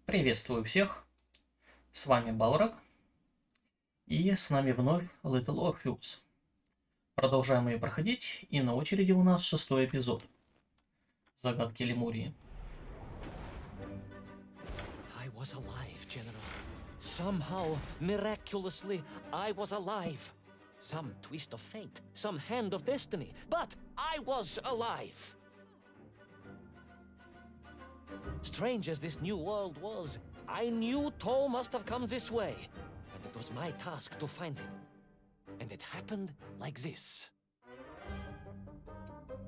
Приветствую всех, с вами Балрак, и с нами вновь Little Orpheus. Продолжаем ее проходить, и на очереди у нас 6-й эпизод. Загадки Лемурии. I was alive, General. Somehow, miraculously, I was alive. Some twist of fate, some hand of destiny, but I was alive. Strange as this new world was, I knew Toll must have come this way, and it was my task to find him. And it happened like this.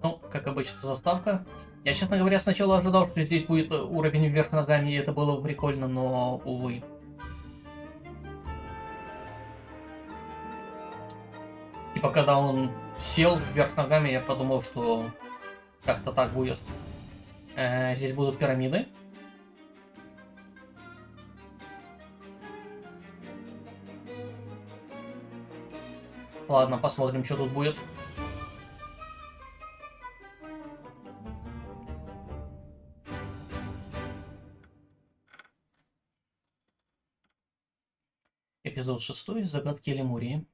Ну, как обычно, заставка. Я, честно говоря, сначала ожидал, что здесь будет уровень вверх ногами, и это было бы прикольно, но, увы. Типа, когда он сел вверх ногами, я подумал, что как-то так будет. Здесь будут пирамиды. Ладно, посмотрим, что тут будет. Эпизод 6. Загадки Лемурии.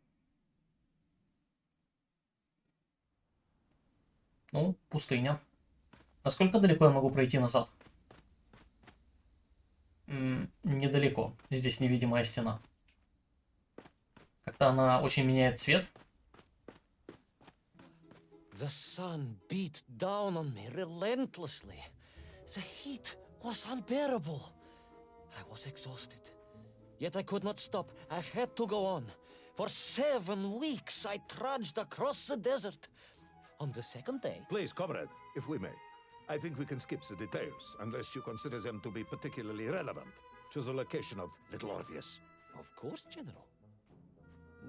Ну, пустыня. Насколько далеко я могу пройти назад? Недалеко. Здесь невидимая стена. Как-то она очень меняет цвет. The sun beat down on me relentlessly. The heat was unbearable. I was exhausted. Yet I could not stop. I had to go on. For 7 weeks I trudged across the desert. On the second day... Please, comrade, if we may. I think we can skip the details, unless you consider them to be particularly relevant to the location of Little Orpheus. Of course, General.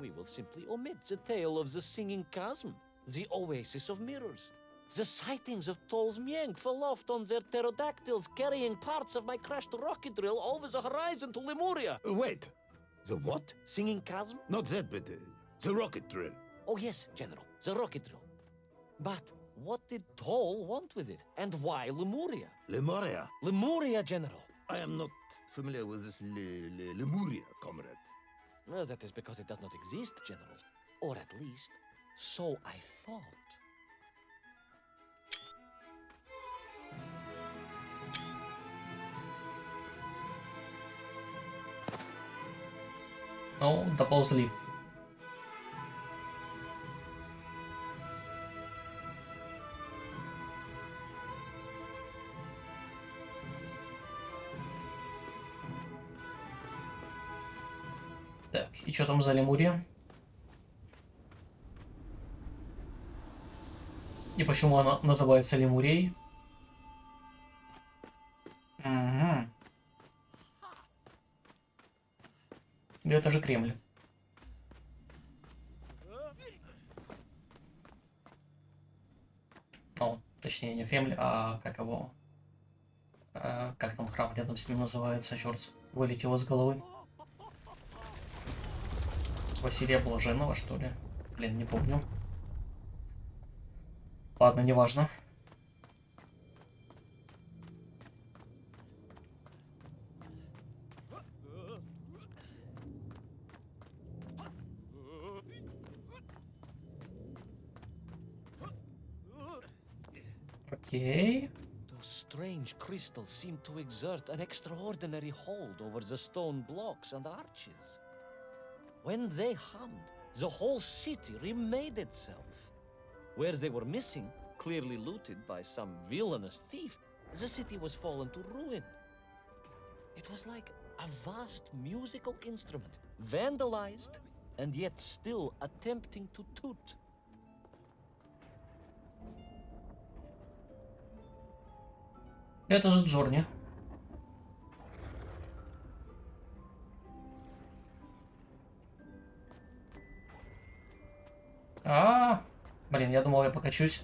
We will simply omit the tale of the singing chasm, the oasis of mirrors, the sightings of Toll's Mienk aloft on their pterodactyls carrying parts of my crashed rocket drill over the horizon to Lemuria. Wait, the what? Singing chasm? Not that, but the rocket drill. Oh yes, General, the rocket drill. But what did Toll want with it? And why Lemuria? Lemuria? Lemuria, General. I am not familiar with this Lemuria, comrade. Well, that is because it does not exist, General. Or at least, so I thought. Ну, доползли. Так, и что там за Лемурия? И почему она называется Лемурией? Угу. Это же Кремль. Ну, точнее, не Кремль, а как его... как там храм рядом с ним называется, черт, вылетело с головы. Василия Блаженного, что ли? Блин, не помню. Ладно, неважно. Окей. Those strange crystals seem to exert an extraordinary hold over the stone blocks and arches. When they hummed, the whole city remade itself. Whereas they were missing, clearly looted by some villainous thief, the city was fallen to ruin. It was like a vast musical instrument, vandalized, and yet still attempting to toot. Это же Джорни. Блин, я думал, я покачусь.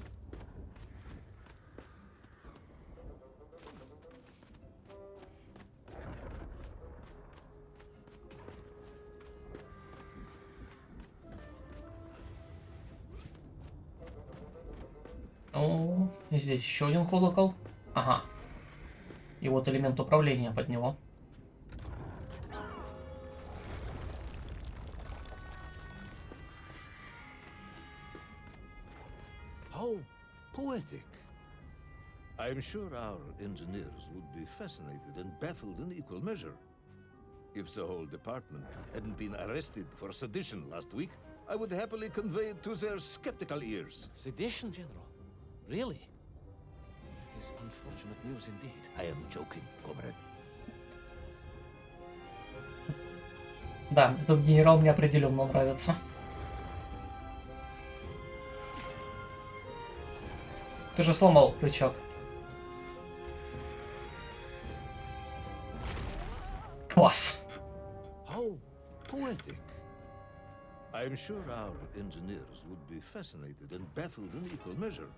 Здесь еще один колокол. Ага. И вот элемент управления под него. poetic. I'm sure our engineers would be fascinated and baffled in equal measure. If the whole department hadn't been arrested for sedition last week, I would happily convey it to their skeptical ears. Sedition, General? Really? It is unfortunate news indeed. I am joking, comrade. Да, этот генерал мне определенно нравится. Ты же сломал рычаг. Класс. How poetic. I'm sure our engineers would be fascinated and baffled in equal measure.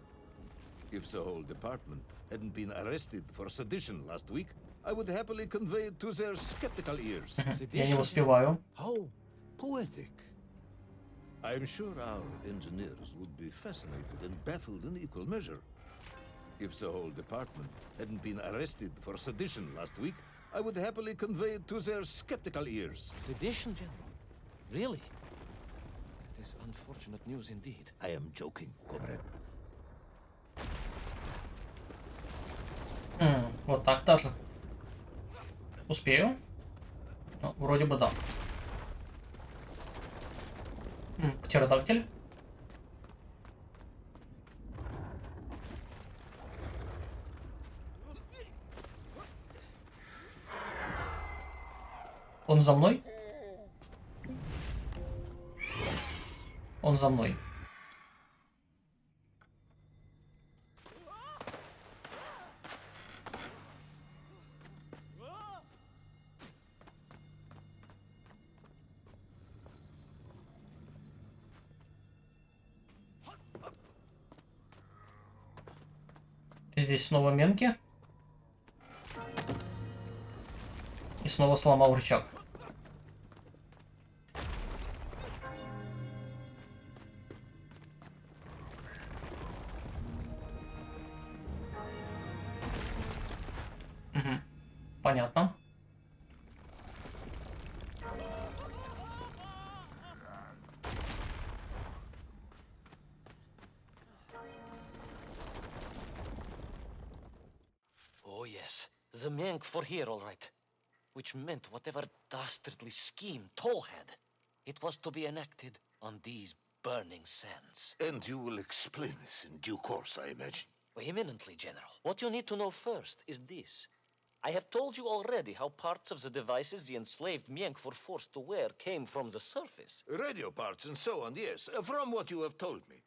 If the whole department hadn't been arrested for sedition last week, I would happily convey it to their skeptical ears. Я не успеваю. How poetic. I'm sure our engineers would be fascinated and baffled in equal measure. If the whole department hadn't been arrested for sedition last week, I would happily convey it to their skeptical ears. Sedition, General? Really? It is unfortunate news indeed. I am joking, comrade. Вот так даже. Успею? Ну, вроде бы да. Птеродактиль. Он за мной? Он за мной. Здесь снова менки. И снова сломал рычаг. Понятно. Oh yes, the Menk were here all right. Which meant whatever dastardly scheme Toll had, it was to be enacted on these burning sands. And you will explain this in due course, I imagine. Eminently, General. What you need to know first is this. I have told you already how parts of the devices the enslaved Menk were forced to wear came from the surface. Radio parts and so on, yes, from what you have told me.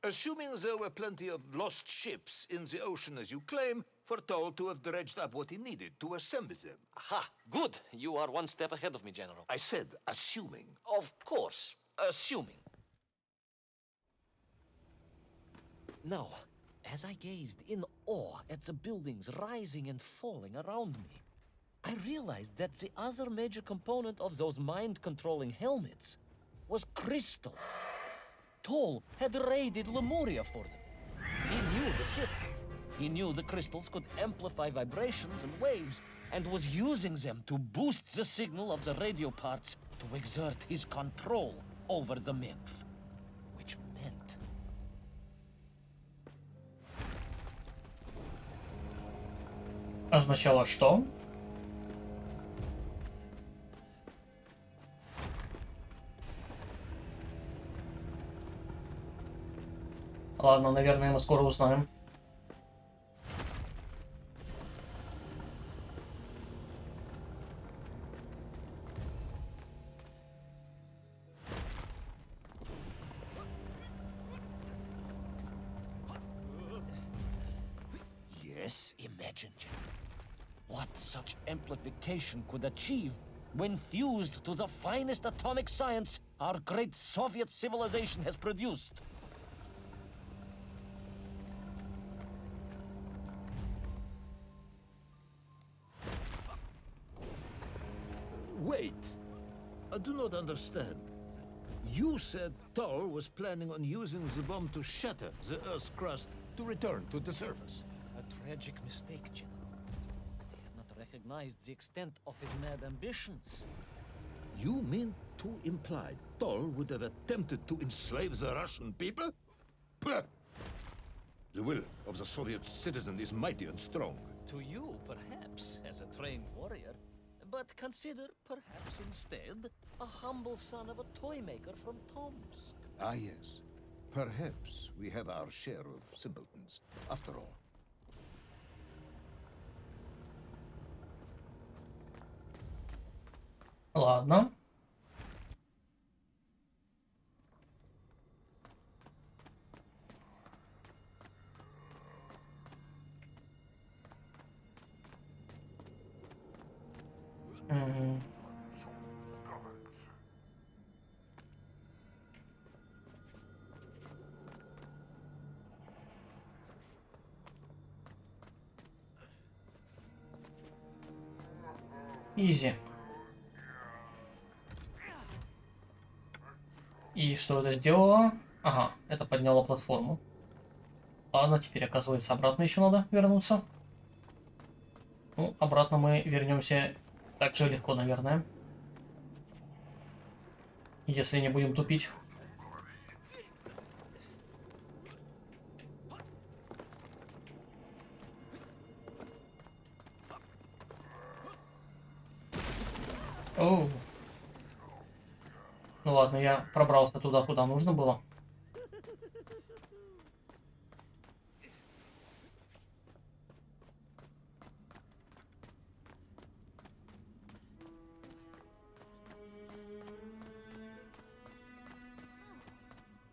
Assuming there were plenty of lost ships in the ocean as you claim, for Toll to have dredged up what he needed to assemble them. Aha, good. You are one step ahead of me, General. I said assuming. Of course, assuming. Now, as I gazed in awe at the buildings rising and falling around me, I realized that the other major component of those mind-controlling helmets was crystal. Toll had raided Lemuria for them. He knew the city. He knew the crystals could amplify vibrations and waves, and was using them to boost the signal of the radio parts to exert his control over the Menk. Which meant... Означало что? Ладно, наверное, мы скоро узнаем. Yes? Imagine, General, what such amplification could achieve when fused to the finest atomic science our great Soviet civilization has produced. Wait. I do not understand. You said Toll was planning on using the bomb to shatter the Earth's crust to return to the surface. A tragic mistake, General. He had not recognized the extent of his mad ambitions. You mean to imply Toll would have attempted to enslave the Russian people? Pah! The will of the Soviet citizen is mighty and strong. To you, perhaps, as a trained warrior. But consider, perhaps instead, a humble son of a toy maker from Tomsk. Ah, yes. Perhaps we have our share of simpletons, after all. Ладно. Мгм. Изи. И что это сделало? Ага, это подняло платформу. Ладно, теперь, оказывается, обратно еще надо вернуться. Ну, обратно мы вернемся так же легко, наверное. Если не будем тупить. Оу. Ну ладно, я пробрался туда, куда нужно было.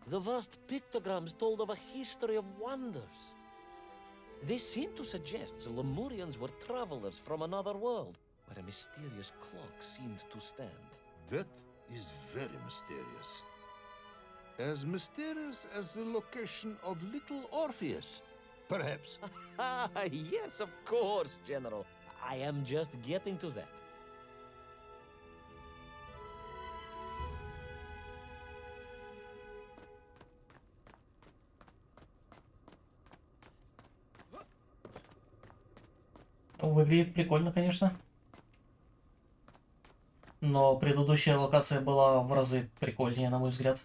The vast pictograms told of a history of wonders. They seem to suggest the Lemurians were travelers from another world, where a mysterious clock seemed to stand. That is very mysterious. As mysterious as the location of little Orpheus, perhaps. Ah, yes, of course, General. I am just getting to that. Выглядит прикольно, конечно. Но предыдущая локация была в разы прикольнее, на мой взгляд.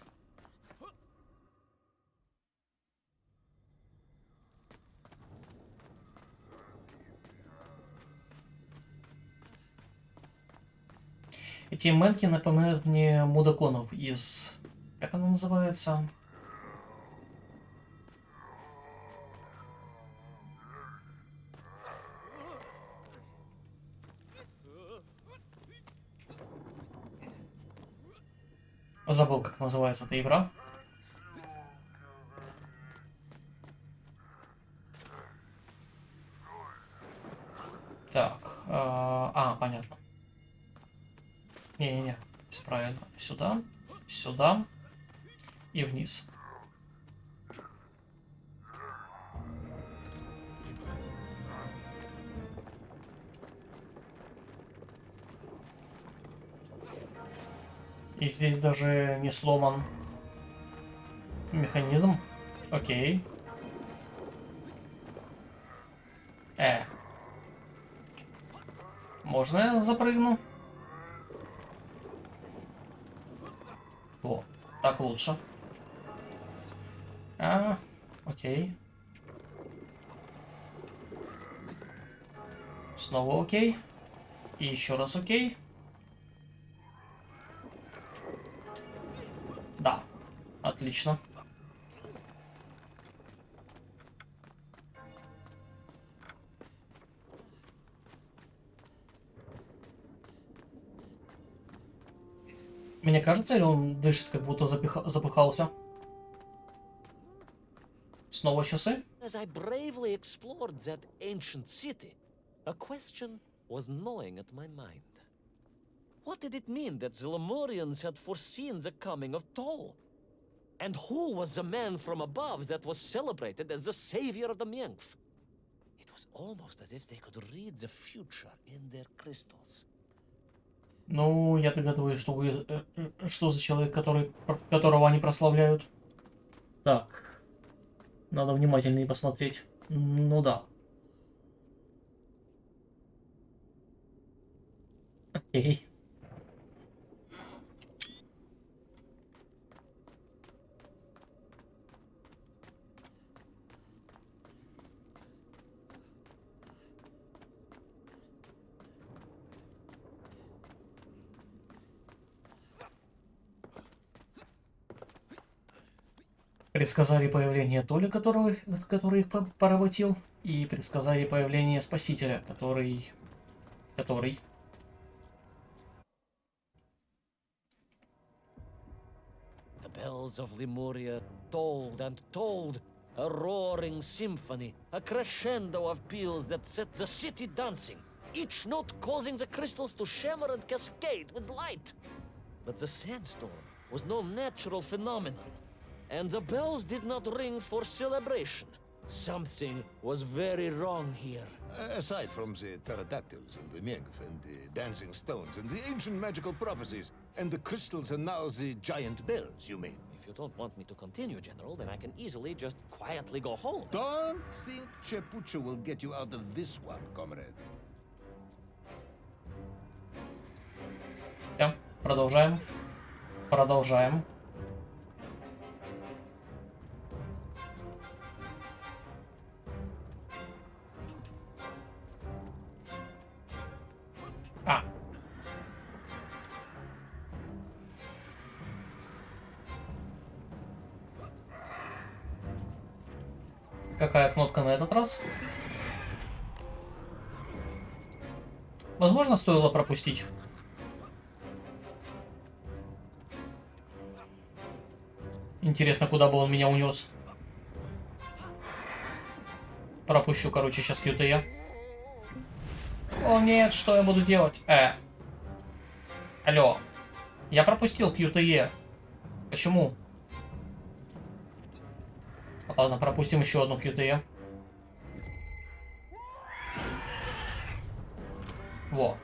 Эти мэнки напоминают мне мудаконов из... Как она называется? Забыл, как называется эта игра. Так, понятно. Не-не-не, все правильно. Сюда, сюда и вниз. И здесь даже не сломан механизм. Окей. Можно я запрыгну? О, так лучше. Окей. Снова окей. И еще раз окей. Да, отлично. Мне кажется, или он дышит, как будто запыхался? Снова часы? As I bravely explored that ancient city, a question was gnawing at my mind. What did it mean that the Lemurians had foreseen the coming of Tol? And who was the man from above that was celebrated as the savior of the Menkf? It was almost as if they could read the future in their crystals. Ну, я догадываюсь, что за человек, которого они прославляют. Так, надо внимательнее посмотреть. Ну да. Окей. Предсказали появление Толи, который их поработил, и предсказали появление Спасителя, который... The bells of Lemuria tolled and tolled, a roaring symphony, a crescendo of peals that set the city dancing, each note causing the crystals to shimmer and cascade with light. But the sandstorm was no natural phenomenon, and the bells did not ring for celebration. Something was very wrong here. Aside from the pterodactyls and the Megf and the dancing stones and the ancient magical prophecies and the crystals and now the giant bells, you mean? If you don't want me to continue, General, then I can easily just quietly go home. Don't think Chepucha will get you out of this one, comrade. Да, продолжаем. Продолжаем. А. Какая кнопка на этот раз? Возможно, стоило пропустить. Интересно, куда бы он меня унес. Пропущу, короче, сейчас QTE. О нет, что я буду делать? Алло. Я пропустил QTE. Почему? Ладно, пропустим еще одну QTE. Во.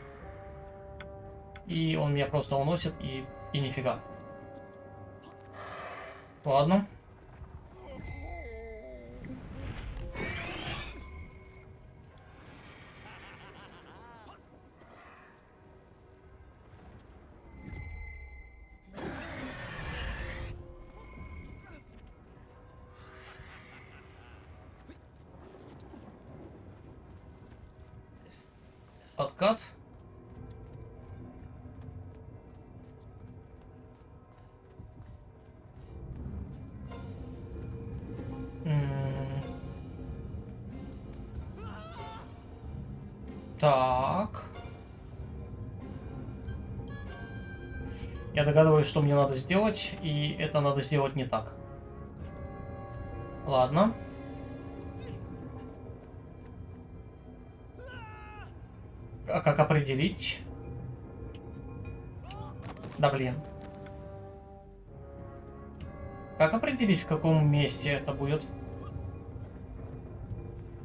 И он меня просто уносит, и нифига. Ладно. Подкат. Так. Я догадываюсь, что мне надо сделать, и это надо сделать не так. Ладно. А как определить? Да блин. Как определить, в каком месте это будет?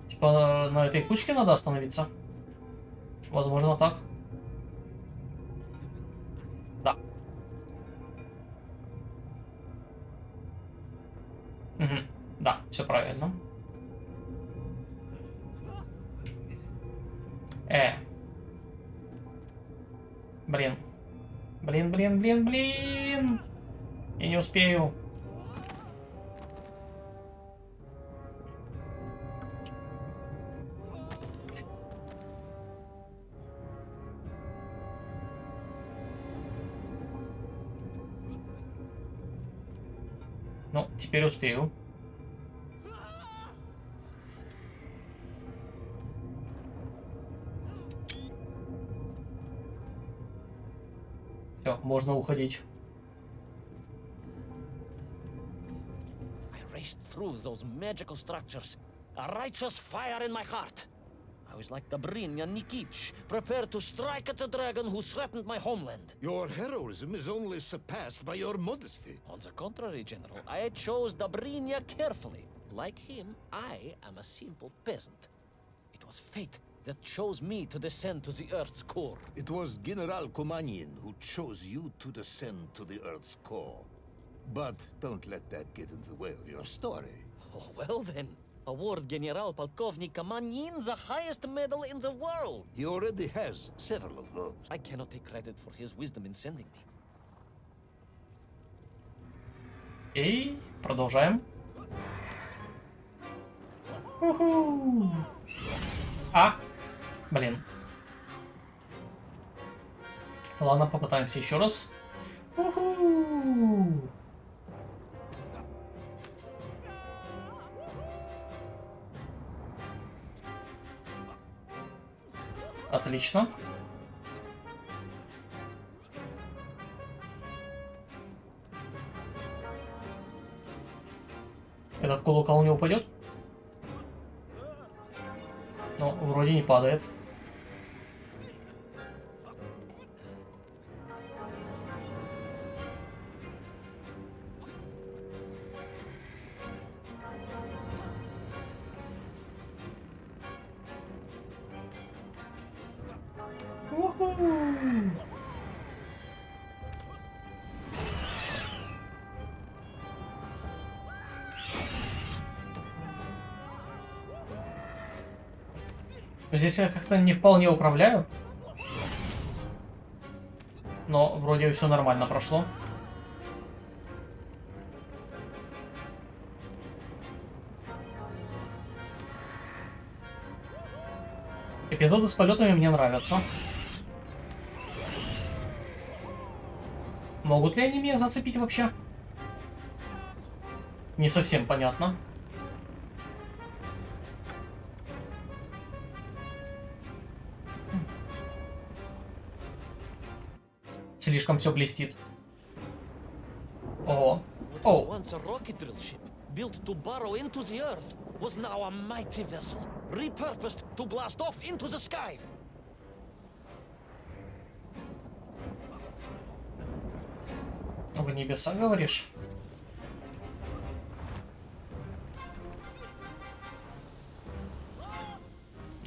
Типа на этой кучке надо остановиться? Возможно, так. Да. Угу. Да, все правильно. Блин. Блин. Я не успею. Ну, теперь успею. Все, можно уходить. I raced through those magical structures, a righteous fire in my heart. I was like Dobrynya Nikitch, prepared to strike at the dragon who threatened my homeland. Your heroism is only surpassed by your modesty. On the contrary, General, I chose Dobrynya carefully. Like him, I am a simple peasant. It was fate that chose me to descend to the Earth's core. It was General Kumanin who chose you to descend to the Earth's core. But don't let that get in the way of your story. Oh, well then. Award General Polkovnik Kumanin the highest medal in the world. He already has several of those. I cannot take credit for his wisdom in sending me. И продолжаем. Уху. Блин. Ладно, попытаемся еще раз. Уху. Отлично. Этот колокол не упадет? Ну, вроде не падает. Здесь я как-то не вполне управляю. Но вроде все нормально прошло. Эпизоды с полетами мне нравятся. Могут ли они меня зацепить вообще? Не совсем понятно. Слишком все блестит. Ого. What was Оу. once a rocket drill ship, built to burrow into the earth, was now a mighty vessel, repurposed to blast off into the skies. В небеса, говоришь?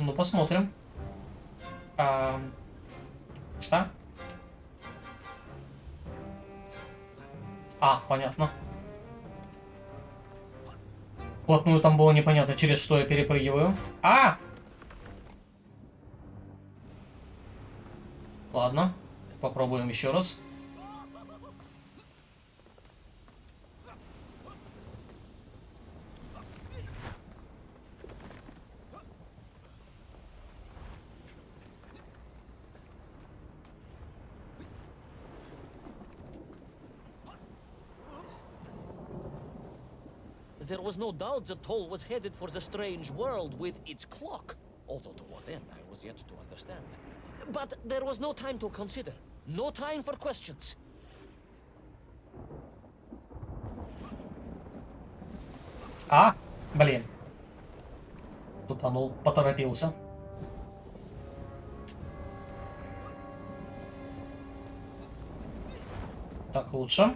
Ну, посмотрим. Что? А, понятно. Вплотную там было непонятно, через что я перепрыгиваю. А! Ладно, попробуем еще раз. There was no doubt the toll was headed for the strange world with its clock. Although to what end, I was yet to understand. But there was no time to consider. No time for questions. А, блин. Тупанул, поторопился. Так лучше.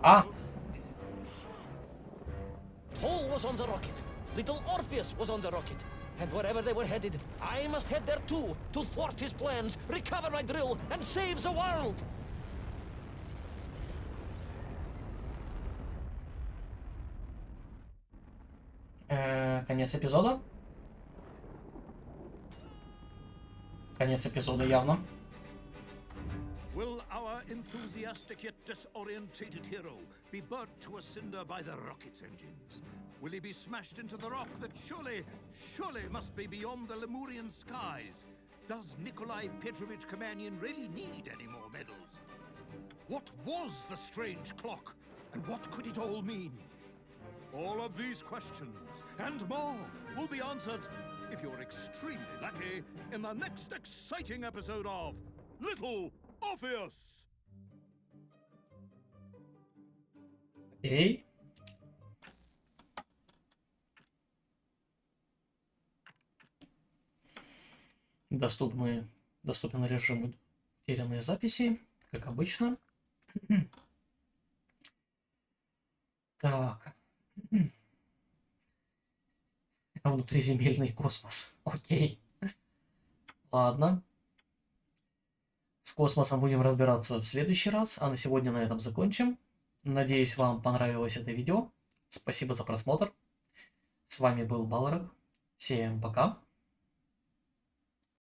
А, Toll was on the rocket. Little Orpheus was on the rocket. And wherever they were headed, I must head there too, to thwart his plans, recover my drill, and save the world! конец эпизода. Конец эпизода явно. Will our enthusiastic yet disorientated hero be burnt to a cinder by the rocket's engines? Will he be smashed into the rock that surely must be beyond the Lemurian skies? Does Nikolai Petrovich Kamenyan really need any more medals? What was the strange clock, and what could it all mean? All of these questions, and more, will be answered, if you're extremely lucky, in the next exciting episode of Little Orpheus! Окей. Доступен режим утерянные записи, как обычно. Так. Внутриземельный космос. Окей. Ладно. С космосом будем разбираться в следующий раз, а на сегодня на этом закончим. Надеюсь, вам понравилось это видео. Спасибо за просмотр. С вами был Балрог. Всем пока.